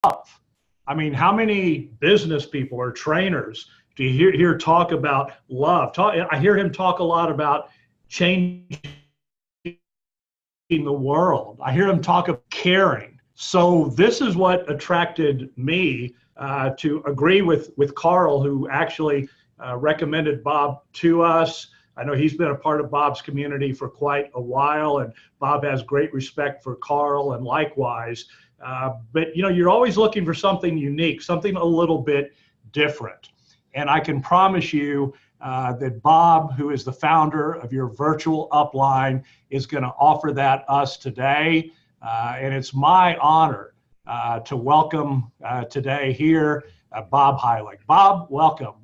I mean, how many business people or trainers do you hear talk about love? I hear him talk a lot about changing the world. I hear him talk of caring. So this is what attracted me to agree with Carl, who actually recommended Bob to us. I know he's been a part of Bob's community for quite a while, and Bob has great respect for Carl, and likewise. But you know, you're always looking for something unique, something a little bit different. And I can promise you that Bob, who is the founder of your virtual upline, is going to offer that us today. And it's my honor to welcome today here Bob Heilig. Bob, welcome.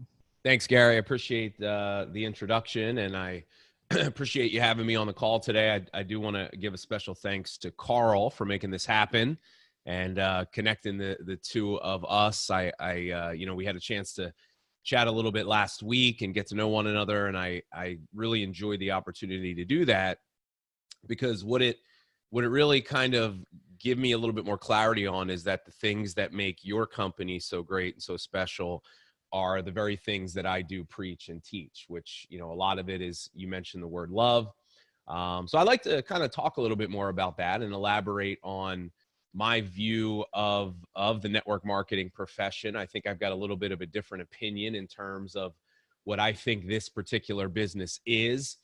Thanks, Gary. I appreciate the introduction, and I appreciate you having me on the call today. I do want to give a special thanks to Carl for making this happen and connecting the two of us. You know, we had a chance to chat a little bit last week and get to know one another, and I really enjoyed the opportunity to do that, because what it really kind of give me a little bit more clarity on is that the things that make your company so great and so special are the very things that I do preach and teach, which, you know, a lot of it is, you mentioned the word love. So I'd like to kind of talk a little bit more about that and elaborate on my view of the network marketing profession. I think I've got a little bit of a different opinion in terms of what I think this particular business is.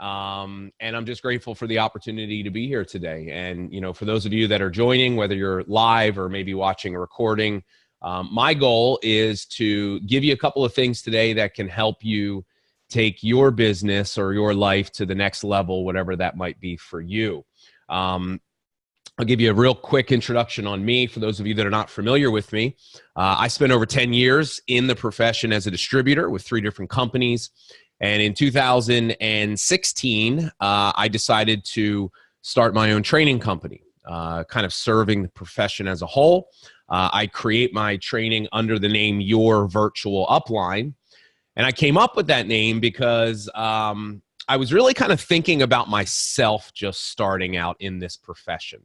And I'm just grateful for the opportunity to be here today. And, you know, for those of you that are joining, whether you're live or maybe watching a recording, my goal is to give you a couple of things today that can help you take your business or your life to the next level, whatever that might be for you. I'll give you a real quick introduction on me. For those of you that are not familiar with me, I spent over 10 years in the profession as a distributor with 3 different companies. And in 2016, I decided to start my own training company, kind of serving the profession as a whole. I create my training under the name Your Virtual Upline. And I came up with that name because I was really kind of thinking about myself just starting out in this profession.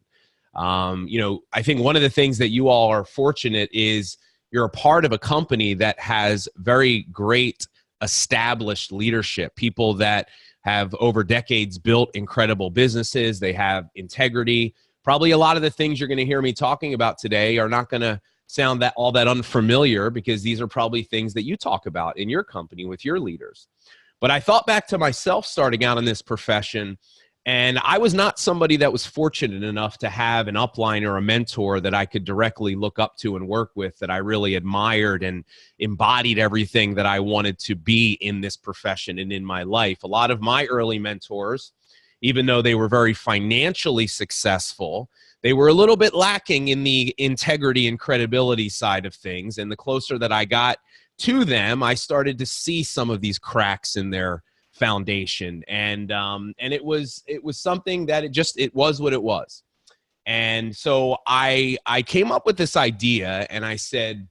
You know, I think one of the things that you all are fortunate is you're a part of a company that has very great established leadership, people that have over decades built incredible businesses. They have integrity. Probably a lot of the things you're going to hear me talking about today are not going to sound all that unfamiliar, because these are probably things that you talk about in your company with your leaders. But I thought back to myself starting out in this profession, and I was not somebody that was fortunate enough to have an upline or a mentor that I could directly look up to and work with, that I really admired and embodied everything that I wanted to be in this profession and in my life. A lot of my early mentors, even though they were very financially successful, they were a little bit lacking in the integrity and credibility side of things. And the closer that I got to them, I started to see some of these cracks in their foundation. And it was something that it was what it was. And so I came up with this idea, and I said,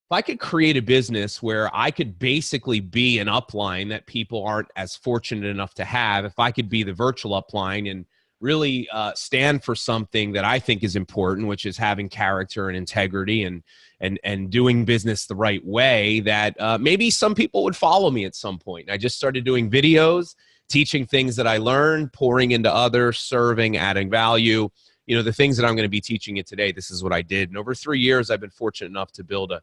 if I could create a business where I could basically be an upline that people aren't as fortunate enough to have, if I could be the virtual upline and really stand for something that I think is important, which is having character and integrity and doing business the right way, that maybe some people would follow me at some point. And I just started doing videos, teaching things that I learned, pouring into others, serving, adding value. You know, the things that I'm going to be teaching you today, this is what I did. And over 3 years, I've been fortunate enough to build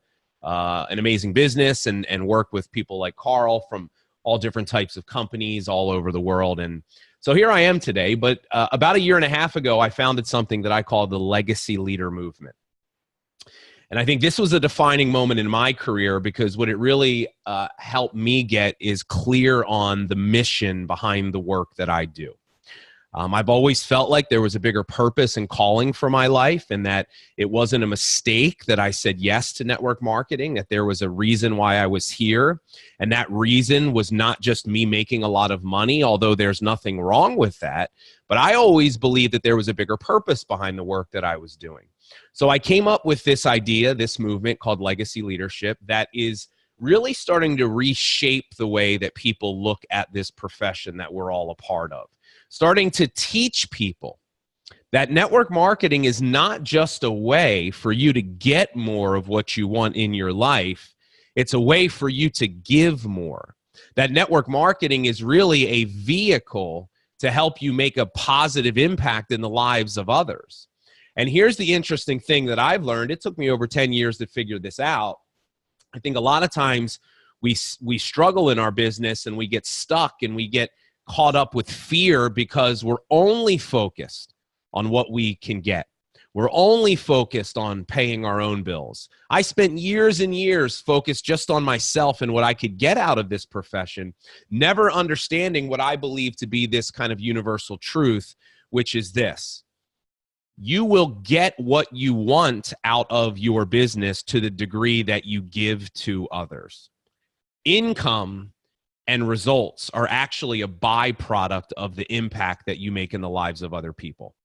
an amazing business and work with people like Carl from all different types of companies all over the world. And so here I am today. But about 1.5 years ago, I founded something that I call the Legacy Leader Movement. And I think this was a defining moment in my career, because what it really helped me get is clear on the mission behind the work that I do. I've always felt like there was a bigger purpose and calling for my life, and that it wasn't a mistake that I said yes to network marketing, that there was a reason why I was here. And that reason was not just me making a lot of money, although there's nothing wrong with that. But I always believed that there was a bigger purpose behind the work that I was doing. So I came up with this idea, this movement called Legacy Leadership, that is really starting to reshape the way that people look at this profession that we're all a part of. Starting to teach people that network marketing is not just a way for you to get more of what you want in your life. It's a way for you to give more. That network marketing is really a vehicle to help you make a positive impact in the lives of others. And here's the interesting thing that I've learned. It took me over 10 years to figure this out. I think a lot of times we struggle in our business and we get stuck and we get caught up with fear because we're only focused on what we can get. We're only focused on paying our own bills. I spent years and years focused just on myself and what I could get out of this profession, never understanding what I believe to be this kind of universal truth, which is this: you will get what you want out of your business to the degree that you give to others. Income and results are actually a byproduct of the impact that you make in the lives of other people.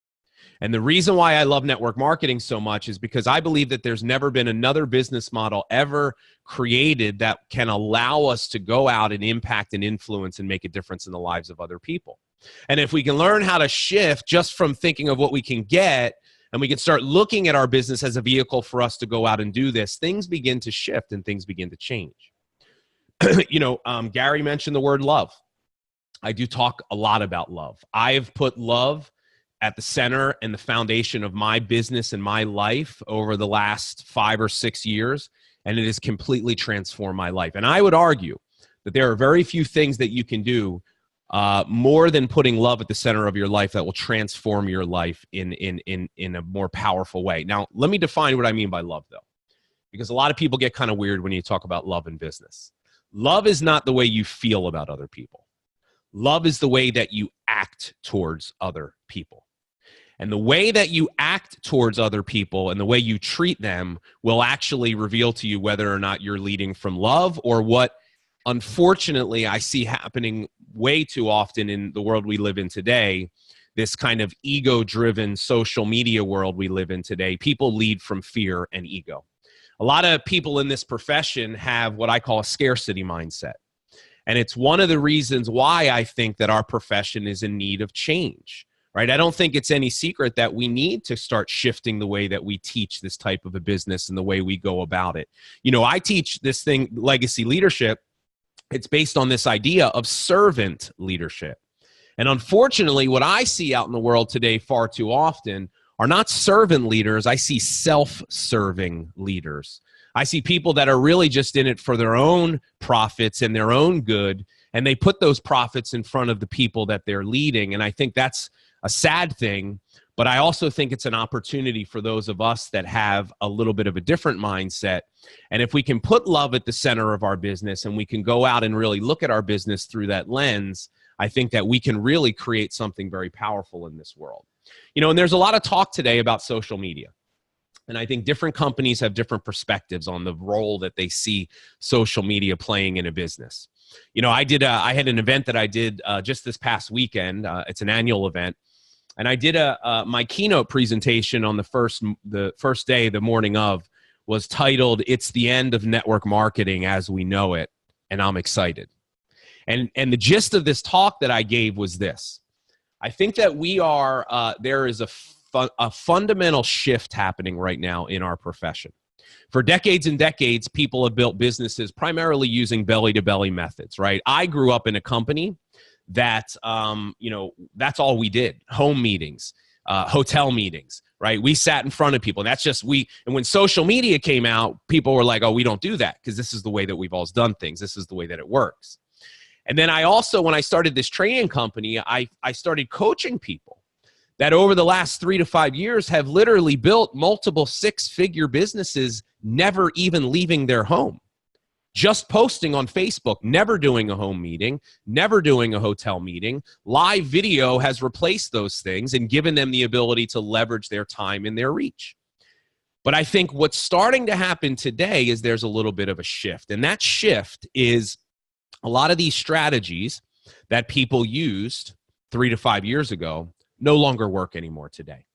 And the reason why I love network marketing so much is because I believe that there's never been another business model ever created that can allow us to go out and impact and influence and make a difference in the lives of other people. And if we can learn how to shift just from thinking of what we can get, and we can start looking at our business as a vehicle for us to go out and do this, things begin to shift and things begin to change. Gary mentioned the word love. I do talk a lot about love. I have put love at the center and the foundation of my business and my life over the last 5 or 6 years, and it has completely transformed my life. And I would argue that there are very few things that you can do more than putting love at the center of your life that will transform your life in a more powerful way. Now, let me define what I mean by love, though, because a lot of people get kind of weird when you talk about love in business. Love is not the way you feel about other people. Love is the way that you act towards other people. And the way that you act towards other people and the way you treat them will actually reveal to you whether or not you're leading from love, or what, unfortunately, I see happening way too often in the world we live in today, this kind of ego-driven social media world we live in today. People lead from fear and ego. A lot of people in this profession have what I call a scarcity mindset. And it's one of the reasons why I think that our profession is in need of change, right? I don't think it's any secret that we need to start shifting the way that we teach this type of a business and the way we go about it. I teach this thing, legacy leadership. It's based on this idea of servant leadership. And unfortunately, what I see out in the world today far too often are not servant leaders. I see self-serving leaders. I see people that are really just in it for their own profits and their own good, and they put those profits in front of the people that they're leading. And I think that's a sad thing, but I also think it's an opportunity for those of us that have a little bit of a different mindset. And if we can put love at the center of our business and we can go out and really look at our business through that lens, I think that we can really create something very powerful in this world. And there's a lot of talk today about social media. And I think different companies have different perspectives on the role that they see social media playing in a business. I had an event that I did just this past weekend. It's an annual event. And I did my keynote presentation on the first day, the morning of, was titled, "It's the End of Network Marketing as We Know It," and I'm excited. And the gist of this talk that I gave was this: I think that there is a fundamental shift happening right now in our profession. For decades and decades, people have built businesses primarily using belly-to-belly methods, right? I grew up in a company that, that's all we did. Home meetings, hotel meetings, right? We sat in front of people. And that's just and when social media came out, people were like, oh, we don't do that because this is the way that we've always done things. This is the way that it works. And then I also, when I started this training company, I started coaching people that over the last 3 to 5 years have literally built multiple 6-figure businesses, never even leaving their home. Just posting on Facebook, never doing a home meeting, never doing a hotel meeting. Live video has replaced those things and given them the ability to leverage their time and their reach. But I think what's starting to happen today is there's a little bit of a shift. And that shift is a lot of these strategies that people used 3 to 5 years ago no longer work anymore today,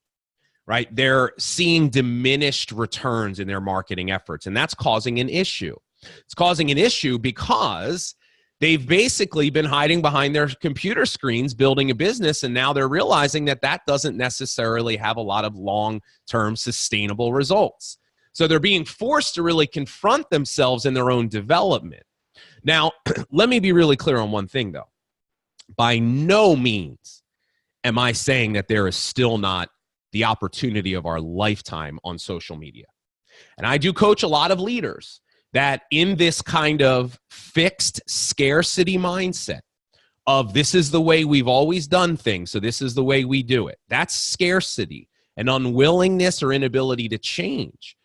right? They're seeing diminished returns in their marketing efforts, and that's causing an issue. It's causing an issue because They've basically been hiding behind their computer screens building a business, and now they're realizing that that doesn't necessarily have a lot of long-term sustainable results. So they're being forced to really confront themselves in their own development. Now, let me be really clear on one thing, though. By no means am I saying that there is still not the opportunity of our lifetime on social media. And I do coach a lot of leaders that in this kind of fixed scarcity mindset of this is the way we've always done things, so this is the way we do it. That's scarcity and unwillingness or inability to change.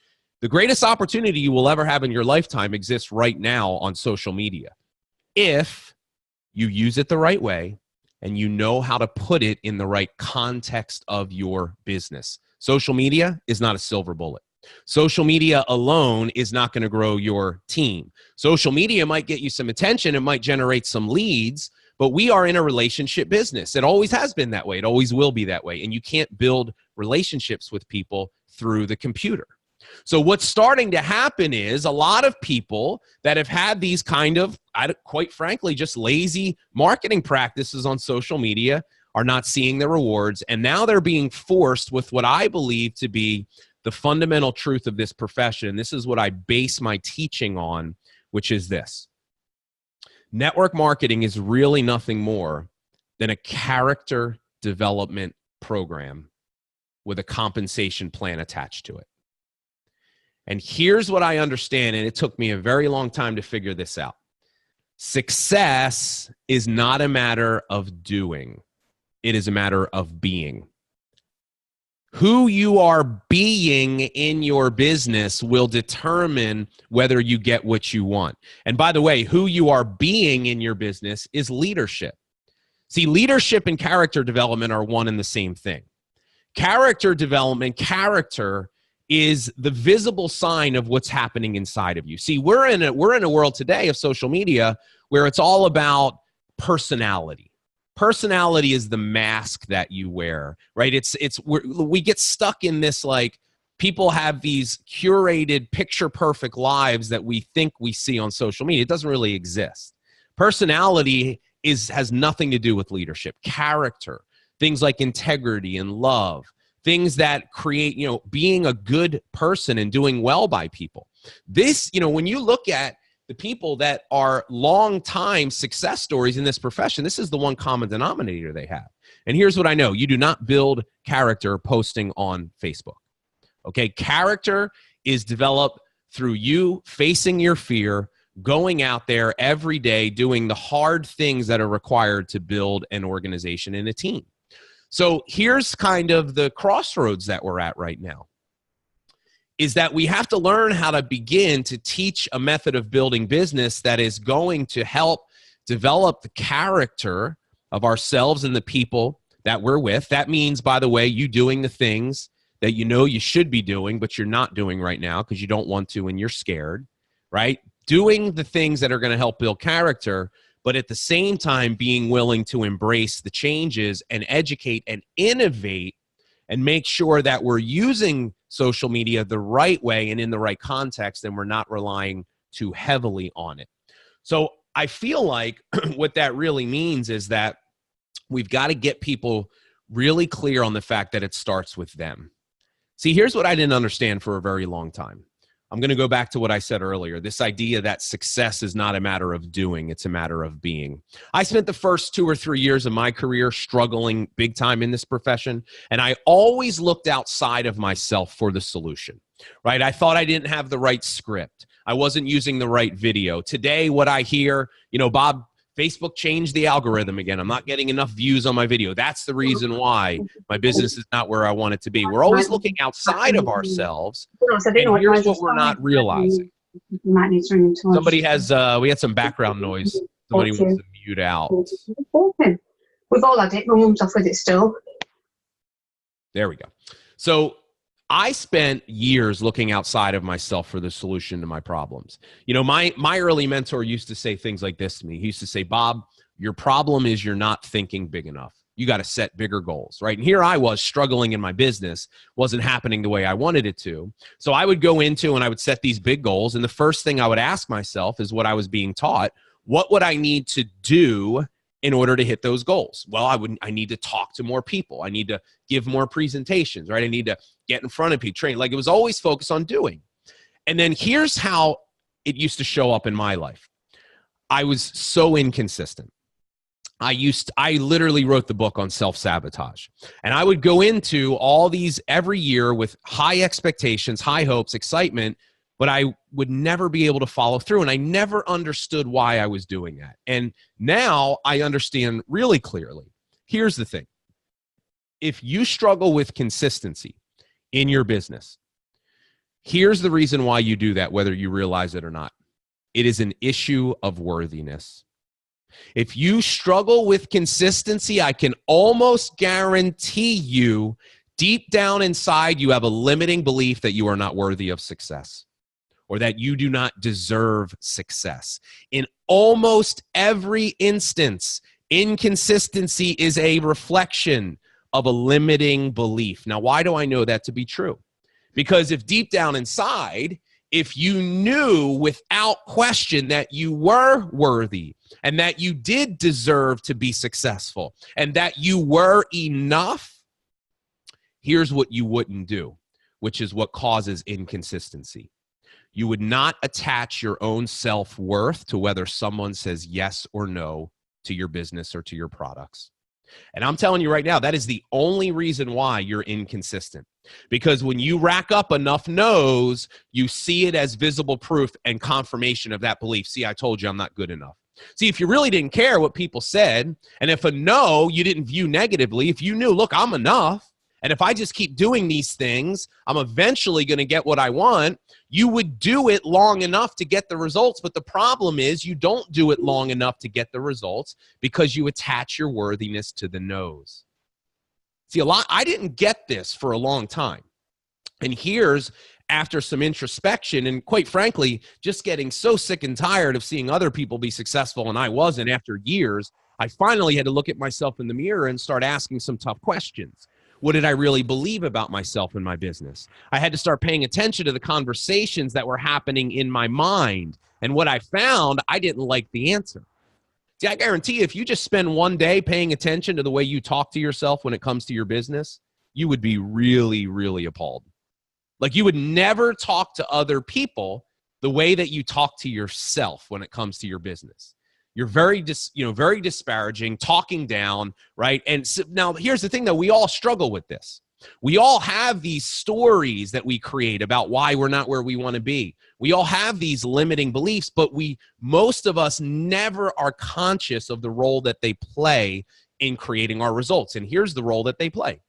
The greatest opportunity you will ever have in your lifetime exists right now on social media. If you use it the right way and you know how to put it in the right context of your business. Social media is not a silver bullet. Social media alone is not going to grow your team. Social media might get you some attention. It might generate some leads, but we are in a relationship business. It always has been that way. It always will be that way. And you can't build relationships with people through the computer. So what's starting to happen is a lot of people that have had these kind of, quite frankly, just lazy marketing practices on social media are not seeing the rewards. And now they're being forced with what I believe to be the fundamental truth of this profession. This is what I base my teaching on, which is this. Network marketing is really nothing more than a character development program with a compensation plan attached to it. And here's what I understand, and it took me a very long time to figure this out. Success is not a matter of doing. It is a matter of being. Who you are being in your business will determine whether you get what you want. And by the way, who you are being in your business is leadership. See, leadership and character development are one and the same thing. Character development, character is the visible sign of what's happening inside of you. See, we're in a world today of social media where it's all about personality. Personality is the mask that you wear, right? We get stuck in this, like, people have these curated picture perfect lives that we think we see on social media. It doesn't really exist. Personality has nothing to do with leadership. Character, things like integrity and love, things that create, being a good person and doing well by people. This, when you look at the people that are long-time success stories in this profession, this is the one common denominator they have. And here's what I know. You do not build character posting on Facebook. Okay? Character is developed through you facing your fear, going out there every day, doing the hard things that are required to build an organization and a team. So here's kind of the crossroads that we're at right now, is that we have to learn how to begin to teach a method of building business that is going to help develop the character of ourselves and the people that we're with. That means, by the way, you doing the things that you know you should be doing, but you're not doing right now because you don't want to and you're scared, right? Doing the things that are going to help build character, but at the same time being willing to embrace the changes and educate and innovate and make sure that we're using social media the right way and in the right context, and we're not relying too heavily on it. So I feel like what that really means is that we've got to get people really clear on the fact that it starts with them. See, here's what I didn't understand for a very long time. I'm going to go back to what I said earlier, this idea that success is not a matter of doing, it's a matter of being. I spent the first 2 or 3 years of my career struggling big time in this profession, and I always looked outside of myself for the solution, right? I thought I didn't have the right script. I wasn't using the right video. Today, what I hear, Bob, Facebook changed the algorithm again. I'm not getting enough views on my video. That's the reason why my business is not where I want it to be. We're always looking outside of ourselves, and here's what we're not realizing. Somebody has, we had some background noise. Somebody wants to mute out. We've all had it. My mum's off with it still. There we go. So I spent years looking outside of myself for the solution to my problems. My early mentor used to say things like this to me. He used to say, Bob, your problem is you're not thinking big enough. You got to set bigger goals, right? And here I was struggling in my business, wasn't happening the way I wanted it to. So I would go into and I would set these big goals. And the first thing I would ask myself is what I was being taught. What would I need to do in order to hit those goals? Well, I need to talk to more people. I need to give more presentations, right? I need to get in front of people, train. Like, it was always focused on doing. And then here's how it used to show up in my life. I was so inconsistent. I literally wrote the book on self-sabotage. And I would go into all these every year with high expectations, high hopes, excitement, but I would never be able to follow through. And I never understood why I was doing that. And now I understand really clearly. Here's the thing. If you struggle with consistency in your business, here's the reason why you do that, whether you realize it or not. It is an issue of worthiness. If you struggle with consistency, I can almost guarantee you, deep down inside, you have a limiting belief that you are not worthy of success, or that you do not deserve success. In almost every instance, inconsistency is a reflection of a limiting belief. Now, why do I know that to be true? Because if deep down inside, if you knew without question that you were worthy and that you did deserve to be successful and that you were enough, here's what you wouldn't do, which is what causes inconsistency. You would not attach your own self-worth to whether someone says yes or no to your business or to your products. And I'm telling you right now, that is the only reason why you're inconsistent. Because when you rack up enough no's, you see it as visible proof and confirmation of that belief. See, I told you I'm not good enough. See, if you really didn't care what people said, and if a no you didn't view negatively, if you knew, look, I'm enough, and if I just keep doing these things, I'm eventually going to get what I want, you would do it long enough to get the results. But the problem is you don't do it long enough to get the results because you attach your worthiness to the no's. See, I didn't get this for a long time. And here's, after some introspection and quite frankly, just getting so sick and tired of seeing other people be successful and I wasn't after years, I finally had to look at myself in the mirror and start asking some tough questions. What did I really believe about myself and my business? I had to start paying attention to the conversations that were happening in my mind. And what I found, I didn't like the answer. See, I guarantee you, if you just spend one day paying attention to the way you talk to yourself when it comes to your business, you would be really, really appalled. Like, you would never talk to other people the way that you talk to yourself when it comes to your business. You're very disparaging, talking down, right? And so, now here's the thing, though. We all struggle with this. We all have these stories that we create about why we're not where we want to be. We all have these limiting beliefs, but most of us never are conscious of the role that they play in creating our results. And here's the role that they play.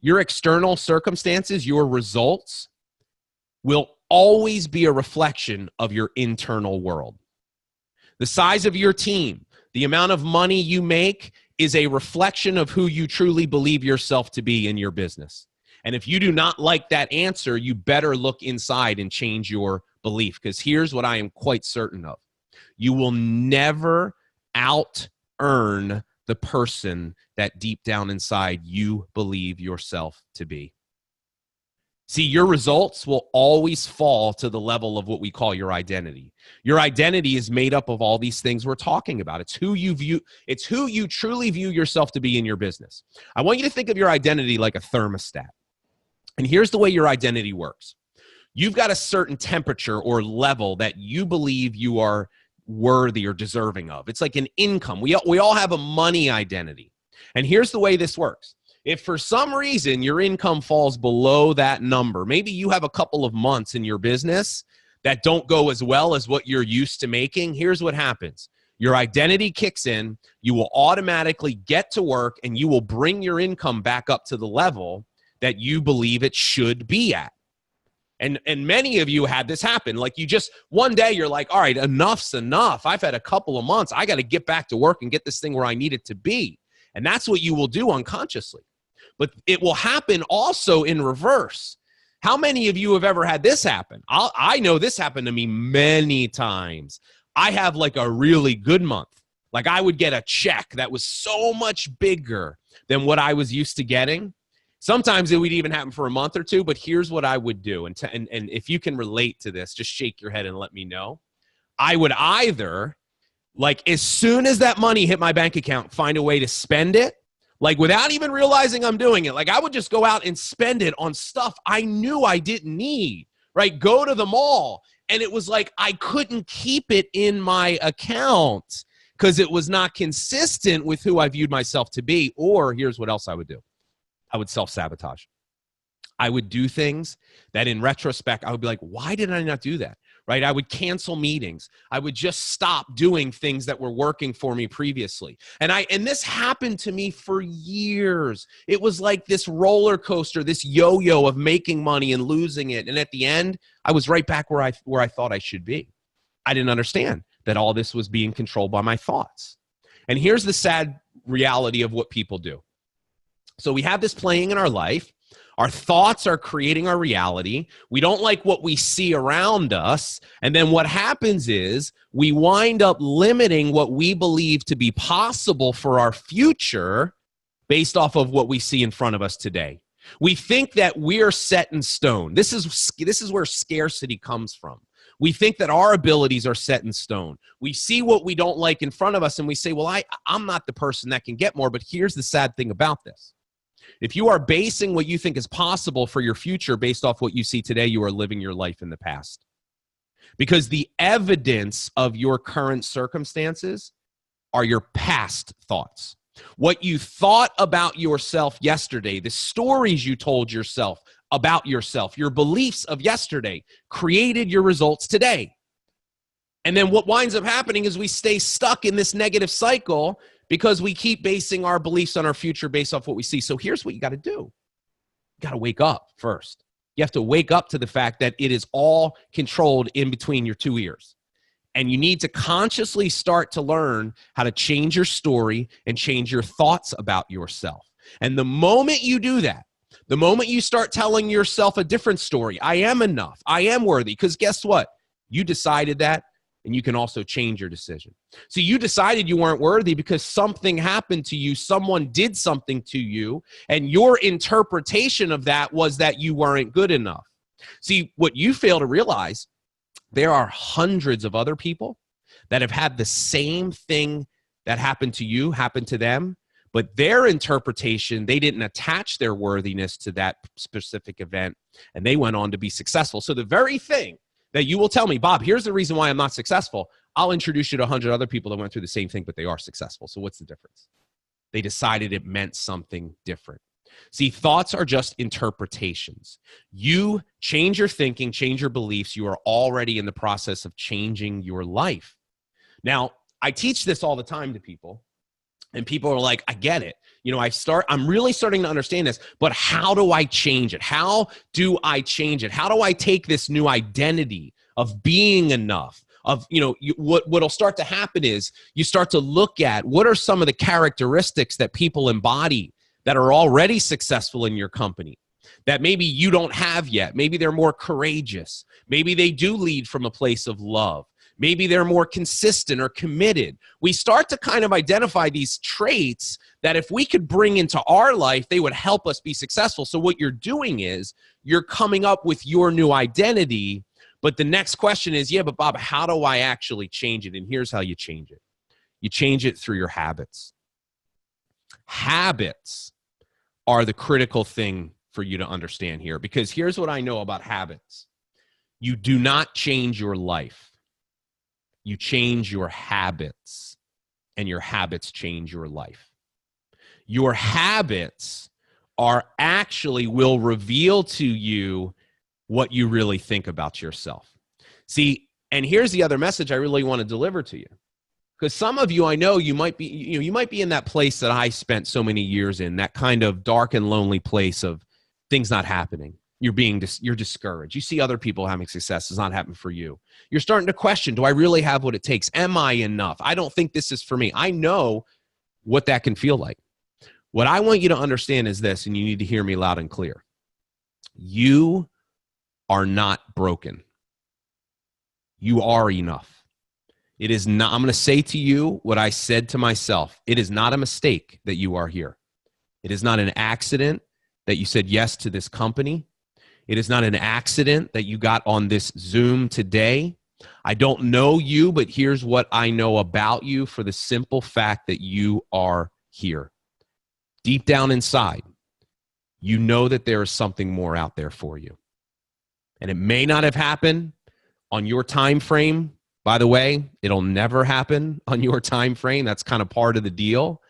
Your external circumstances, your results, will always be a reflection of your internal world. The size of your team, the amount of money you make is a reflection of who you truly believe yourself to be in your business. And if you do not like that answer, you better look inside and change your belief, because here's what I am quite certain of. You will never out-earn the person that deep down inside you believe yourself to be. See, your results will always fall to the level of what we call your identity. Your identity is made up of all these things we're talking about. It's who you truly view yourself to be in your business. I want you to think of your identity like a thermostat. And here's the way your identity works. You've got a certain temperature or level that you believe you are worthy or deserving of. It's like an income. We all have a money identity. And here's the way this works. If for some reason your income falls below that number, maybe you have a couple of months in your business that don't go as well as what you're used to making, here's what happens. Your identity kicks in, you will automatically get to work, and you will bring your income back up to the level that you believe it should be at. And many of you had this happen. Like, you just, one day you're like, all right, enough's enough. I've had a couple of months. I got to get back to work and get this thing where I need it to be. And that's what you will do unconsciously. But it will happen also in reverse. How many of you have ever had this happen? I know this happened to me many times. I have like a really good month. Like, I would get a check that was so much bigger than what I was used to getting. Sometimes it would even happen for a month or two, but here's what I would do. And if you can relate to this, just shake your head and let me know. I would either Like as soon as that money hit my bank account, find a way to spend it, like without even realizing I'm doing it. Like I would just go out and spend it on stuff I knew I didn't need, right? Go to the mall. And it was like I couldn't keep it in my account because it was not consistent with who I viewed myself to be. Or here's what else I would do. I would self-sabotage. I would do things that in retrospect, I would be like, why did I not do that? Right? I would cancel meetings. I would just stop doing things that were working for me previously. And this happened to me for years. It was like this roller coaster, this yo-yo of making money and losing it. And at the end, I was right back where I thought I should be. I didn't understand that all this was being controlled by my thoughts. And here's the sad reality of what people do. So we have this playing in our life. Our thoughts are creating our reality. We don't like what we see around us. And then what happens is we wind up limiting what we believe to be possible for our future based off of what we see in front of us today. We think that we're set in stone. This is where scarcity comes from. We think that our abilities are set in stone. We see what we don't like in front of us and we say, well, I'm not the person that can get more. But here's the sad thing about this. If you are basing what you think is possible for your future based off what you see today, you are living your life in the past. Because the evidence of your current circumstances are your past thoughts. What you thought about yourself yesterday, the stories you told yourself about yourself, your beliefs of yesterday created your results today. And then what winds up happening is we stay stuck in this negative cycle because we keep basing our beliefs on our future based off what we see. So here's what you got to do. You got to wake up first. You have to wake up to the fact that it is all controlled in between your two ears. And you need to consciously start to learn how to change your story and change your thoughts about yourself. And the moment you do that, the moment you start telling yourself a different story, I am enough, I am worthy, because guess what? You decided that. And you can also change your decision. So you decided you weren't worthy because something happened to you, someone did something to you, and your interpretation of that was that you weren't good enough. See, what you fail to realize, there are hundreds of other people that have had the same thing that happened to you, happen to them, but their interpretation, they didn't attach their worthiness to that specific event, and they went on to be successful. So the very thing that you will tell me, Bob, here's the reason why I'm not successful, I'll introduce you to 100 other people that went through the same thing, but they are successful. So what's the difference? They decided it meant something different. See, thoughts are just interpretations. You change your thinking, change your beliefs, you are already in the process of changing your life. Now, I teach this all the time to people, and people are like, I get it. You know, I'm really starting to understand this, but how do I change it? How do I change it? How do I take this new identity of being enough? Of, you know, what'll start to happen is you start to look at what are some of the characteristics that people embody that are already successful in your company that maybe you don't have yet. Maybe they're more courageous. Maybe they do lead from a place of love. Maybe they're more consistent or committed. We start to kind of identify these traits that if we could bring into our life, they would help us be successful. So what you're doing is you're coming up with your new identity. But the next question is, yeah, but Bob, how do I actually change it? And here's how you change it. You change it through your habits. Habits are the critical thing for you to understand here, because here's what I know about habits. You do not change your life. You change your habits, and your habits change your life. Your habits will reveal to you what you really think about yourself. See, and here's the other message I really want to deliver to you. Because some of you, I know you might be in that place that I spent so many years in, that kind of dark and lonely place of things not happening. You're discouraged. You see other people having success. It's not happening for you. You're starting to question, do I really have what it takes? Am I enough? I don't think this is for me. I know what that can feel like. What I want you to understand is this, and you need to hear me loud and clear. You are not broken. You are enough. It is not, I'm going to say to you what I said to myself. It is not a mistake that you are here. It is not an accident that you said yes to this company. It is not an accident that you got on this Zoom today. I don't know you, but here's what I know about you for the simple fact that you are here. Deep down inside, you know that there is something more out there for you. And it may not have happened on your time frame. By the way, it'll never happen on your time frame. That's kind of part of the deal.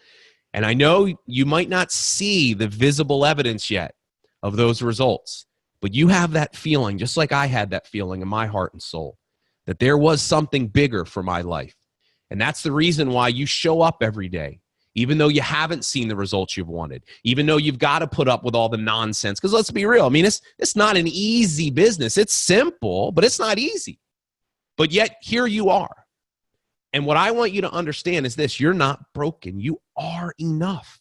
And I know you might not see the visible evidence yet of those results, but you have that feeling, just like I had that feeling in my heart and soul, that there was something bigger for my life. And that's the reason why you show up every day, even though you haven't seen the results you've wanted, even though you've got to put up with all the nonsense. Because let's be real, I mean, it's not an easy business. It's simple, but it's not easy. But yet, here you are. And what I want you to understand is this: you're not broken. You are enough.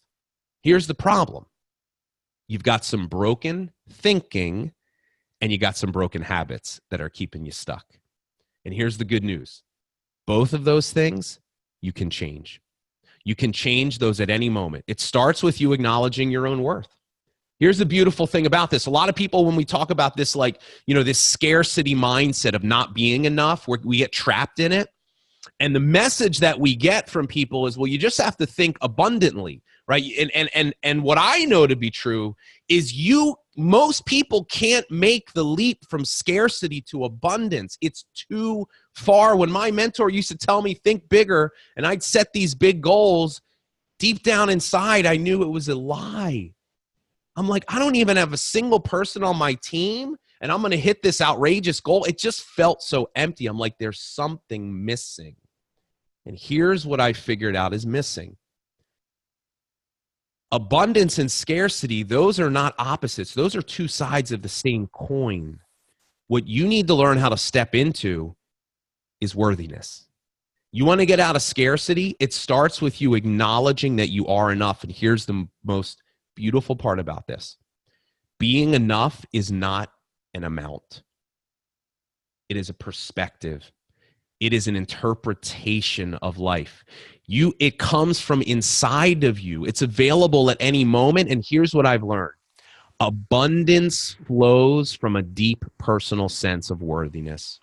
Here's the problem. You've got some broken thinking, and you got some broken habits that are keeping you stuck. And here's the good news. Both of those things you can change. You can change those at any moment. It starts with you acknowledging your own worth. Here's the beautiful thing about this. A lot of people, when we talk about this, like, this scarcity mindset of not being enough, we get trapped in it. And the message that we get from people is, well, you just have to think abundantly, right? And what I know to be true is most people can't make the leap from scarcity to abundance. It's too far. When my mentor used to tell me, think bigger, and I'd set these big goals, deep down inside, I knew it was a lie. I'm like, I don't even have a single person on my team, and I'm going to hit this outrageous goal. It just felt so empty. I'm like, there's something missing. And here's what I figured out is missing. Abundance and scarcity, those are not opposites. Those are two sides of the same coin. What you need to learn how to step into is worthiness. You want to get out of scarcity? It starts with you acknowledging that you are enough. And here's the most beautiful part about this. Being enough is not an amount. It is a perspective. It is an interpretation of life. It comes from inside of you. It's available at any moment. And here's what I've learned. Abundance flows from a deep personal sense of worthiness.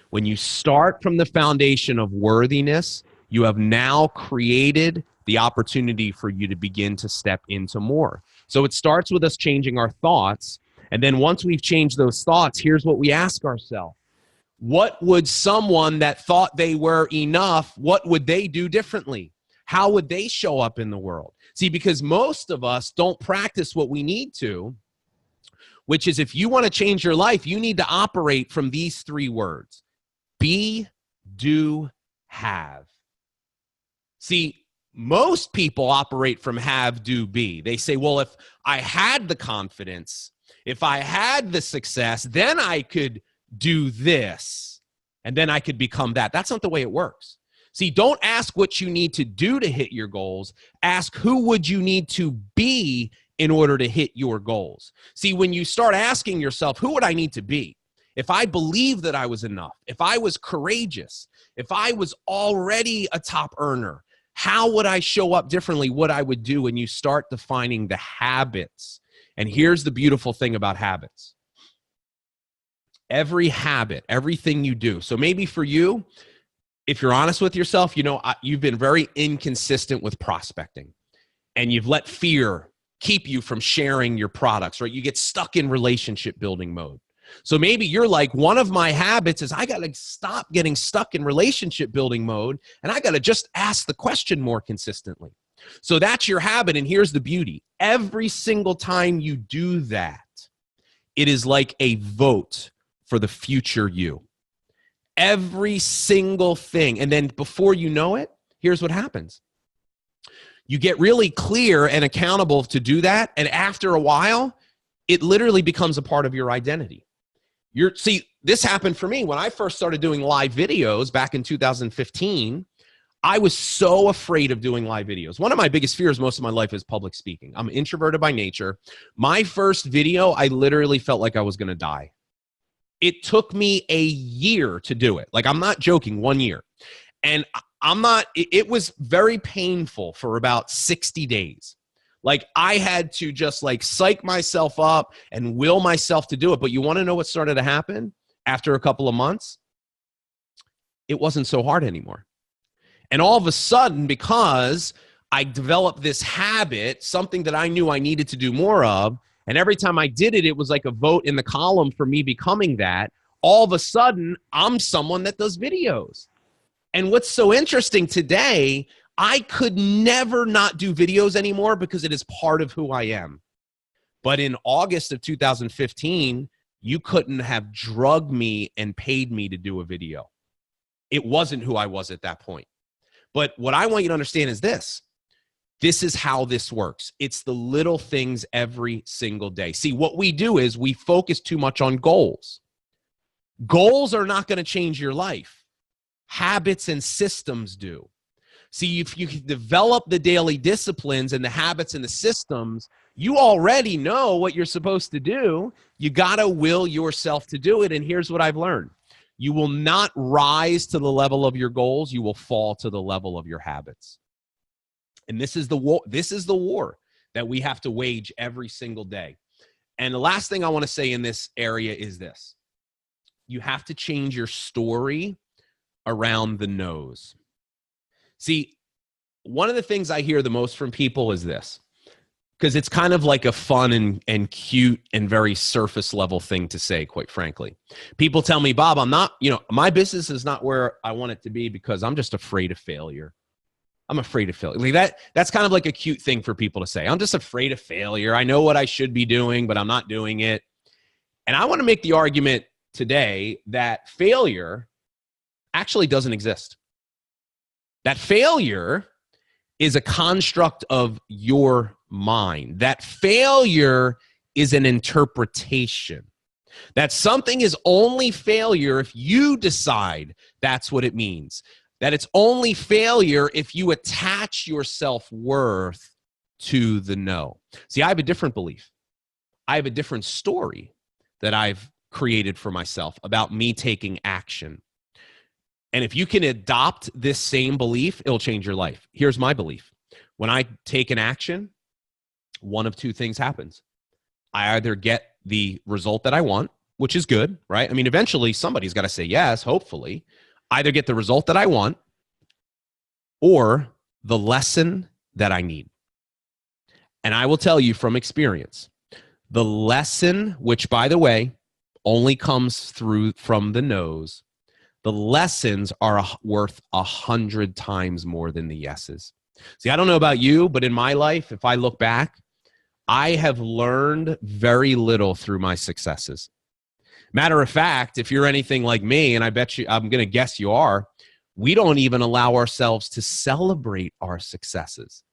When you start from the foundation of worthiness, you have now created the opportunity for you to begin to step into more. So it starts with us changing our thoughts. And then once we've changed those thoughts, here's what we ask ourselves. What would someone that thought they were enough, what would they do differently? How would they show up in the world? See, because most of us don't practice what we need to, which is, if you want to change your life, you need to operate from these three words: be, do, have. See, most people operate from have, do, be. They say, well, if I had the confidence, if I had the success, then I could do this, and then I could become that. That's not the way it works. See, don't ask what you need to do to hit your goals. Ask, who would you need to be in order to hit your goals? See, when you start asking yourself, who would I need to be? If I believed that I was enough, if I was courageous, if I was already a top earner, how would I show up differently? What I would do? And you start defining the habits. And here's the beautiful thing about habits. Every habit, everything you do. So maybe for you, if you're honest with yourself, you've been very inconsistent with prospecting, and you've let fear keep you from sharing your products, right? You get stuck in relationship building mode. So maybe you're like, one of my habits is I got to stop getting stuck in relationship building mode, and I got to just ask the question more consistently. So that's your habit. And here's the beauty. Every single time you do that, it is like a vote for the future you. Every single thing. And then before you know it, here's what happens. You get really clear and accountable to do that. And after a while, it literally becomes a part of your identity. See, this happened for me. When I first started doing live videos back in 2015, I was so afraid of doing live videos. One of my biggest fears most of my life is public speaking. I'm introverted by nature. My first video, I literally felt like I was going to die. It took me a year to do it. Like, I'm not joking, 1 year. And it was very painful for about 60 days. Like, I had to just psych myself up and will myself to do it. But you want to know what started to happen after a couple of months? it wasn't so hard anymore. And all of a sudden, because I developed this habit, something that I knew I needed to do more of, and every time I did it, it was like a vote in the column for me becoming that. All of a sudden, I'm someone that does videos. And what's so interesting today, I could never not do videos anymore because it is part of who I am. But in August of 2015, you couldn't have drugged me and paid me to do a video. It wasn't who I was at that point. But what I want you to understand is this. This is how this works. It's the little things every single day. See, what we do is we focus too much on goals. Goals are not going to change your life. Habits and systems do. See, if you can develop the daily disciplines and the habits and the systems, you already know what you're supposed to do. You got to will yourself to do it. And here's what I've learned. You will not rise to the level of your goals. You will fall to the level of your habits. And this is the war. This is the war that we have to wage every single day. And the last thing I want to say in this area is this. You have to change your story around the no's. See, one of the things I hear the most from people is this, because it's kind of like a fun and cute and very surface level thing to say, quite frankly. People tell me, Bob, I'm not, my business is not where I want it to be because I'm just afraid of failure. I'm afraid of failure. Like that's kind of like a cute thing for people to say. I'm just afraid of failure. I know what I should be doing, but I'm not doing it. And I want to make the argument today that failure actually doesn't exist. That failure is a construct of your mind. That failure is an interpretation. That something is only failure if you decide that's what it means. That it's only failure if you attach your self-worth to the no. See, I have a different belief. I have a different story that I've created for myself about me taking action. And if you can adopt this same belief, it'll change your life. Here's my belief. When I take an action, one of two things happens. I either get the result that I want, which is good, right? I mean, eventually somebody's got to say yes, hopefully. Either get the result that I want or the lesson that I need. And I will tell you from experience, the lesson, which by the way, only comes from the no's, the lessons are worth 100 times more than the yeses. See, I don't know about you, but in my life, if I look back, I have learned very little through my successes. Matter of fact, if you're anything like me, and I bet you, I'm going to guess you are, we don't even allow ourselves to celebrate our successes,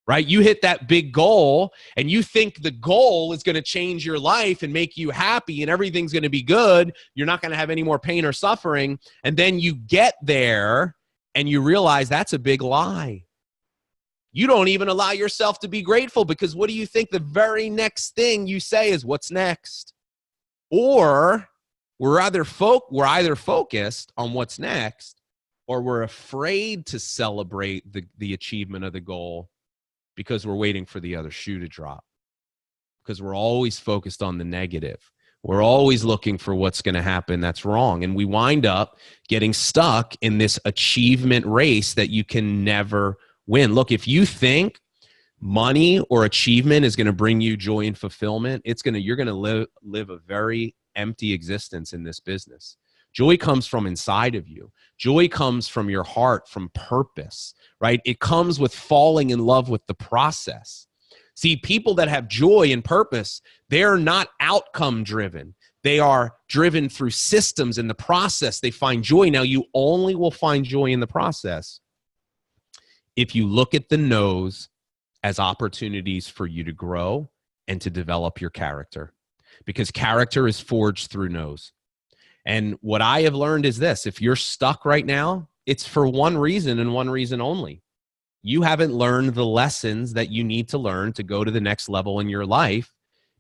right? You hit that big goal and you think the goal is going to change your life and make you happy and everything's going to be good. You're not going to have any more pain or suffering. And then you get there and you realize that's a big lie. You don't even allow yourself to be grateful because what do you think the very next thing you say is what's next? Or we're either focused on what's next, or we're afraid to celebrate the achievement of the goal because we're waiting for the other shoe to drop. Because we're always focused on the negative. We're always looking for what's going to happen that's wrong. And we wind up getting stuck in this achievement race that you can never win. Look, if you think money or achievement is going to bring you joy and fulfillment, you're going to live a very empty existence in this business. Joy comes from inside of you. Joy comes from your heart, from purpose, right? It comes with falling in love with the process. See, people that have joy and purpose, they're not outcome driven. They are driven through systems in the process. They find joy. Now, you only will find joy in the process if you look at the no's as opportunities for you to grow and to develop your character. Because character is forged through no's. And what I have learned is this: if you're stuck right now, it's for one reason and one reason only. You haven't learned the lessons that you need to learn to go to the next level in your life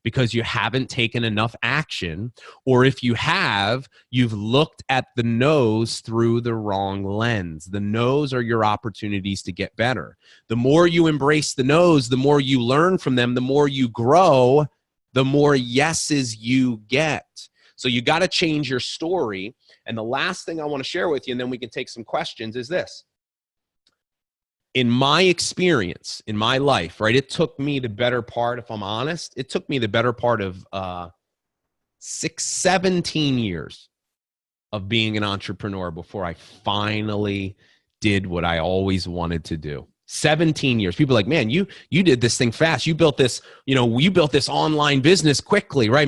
because you haven't taken enough action. Or if you have, you've looked at the no's through the wrong lens. The no's are your opportunities to get better. The more you embrace the no's, the more you learn from them, the more you grow, the more yeses you get. So you got to change your story. And the last thing I want to share with you, and then we can take some questions, is this. In my experience, in my life, right, it took me the better part, if I'm honest, it took me the better part of 17 years of being an entrepreneur before I finally did what I always wanted to do. 17 years. People are like, man, you did this thing fast. You built this, you built this online business quickly, right?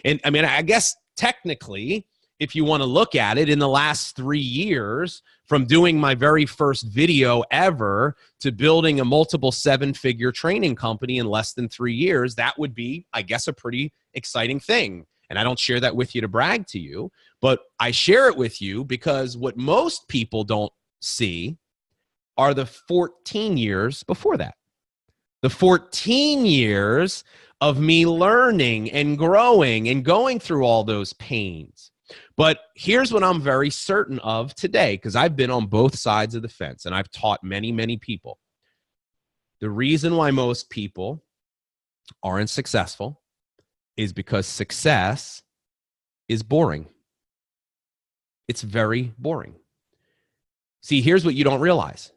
I guess technically, if you want to look at it, in the last 3 years, from doing my very first video ever to building a multiple 7-figure training company in less than 3 years, that would be, I guess, a pretty exciting thing. And I don't share that with you to brag to you, but I share it with you because what most people don't see are the 14 years before that. The 14 years of me learning and growing and going through all those pains. But here's what I'm very certain of today, because I've been on both sides of the fence and I've taught many, many people. The reason why most people aren't successful is because success is boring. It's very boring. See, here's what you don't realize.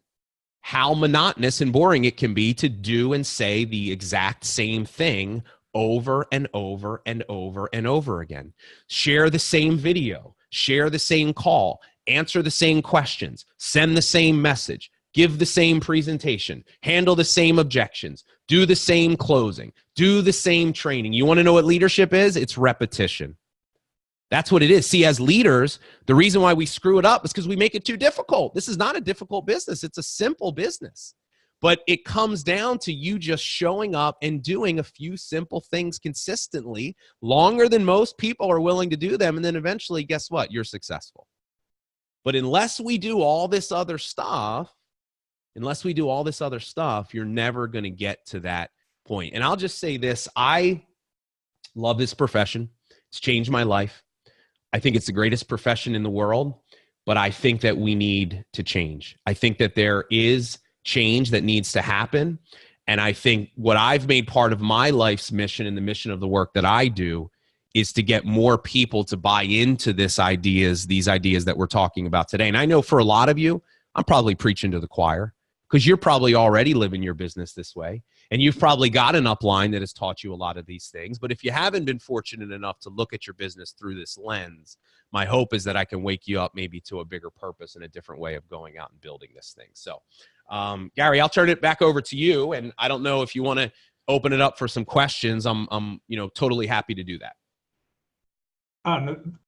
How monotonous and boring it can be to do and say the exact same thing over and over and over and over again. Share the same video, share the same call, answer the same questions, send the same message, give the same presentation, handle the same objections, do the same closing, do the same training. You want to know what leadership is? It's repetition. That's what it is. See, as leaders, the reason why we screw it up is because we make it too difficult. This is not a difficult business. It's a simple business. But it comes down to you just showing up and doing a few simple things consistently, longer than most people are willing to do them. And then eventually, guess what? You're successful. But unless we do all this other stuff, you're never going to get to that point. And I'll just say this. I love this profession. It's changed my life. I think it's the greatest profession in the world, but I think that we need to change. I think that there is change that needs to happen. And I think what I've made part of my life's mission and the mission of the work that I do is to get more people to buy into these ideas that we're talking about today. And I know for a lot of you, I'm probably preaching to the choir because you're probably already living your business this way. And you've probably got an upline that has taught you a lot of these things. But if you haven't been fortunate enough to look at your business through this lens, my hope is that I can wake you up maybe to a bigger purpose and a different way of going out and building this thing. So, Gary, I'll turn it back over to you. And I don't know if you want to open it up for some questions. I'm totally happy to do that.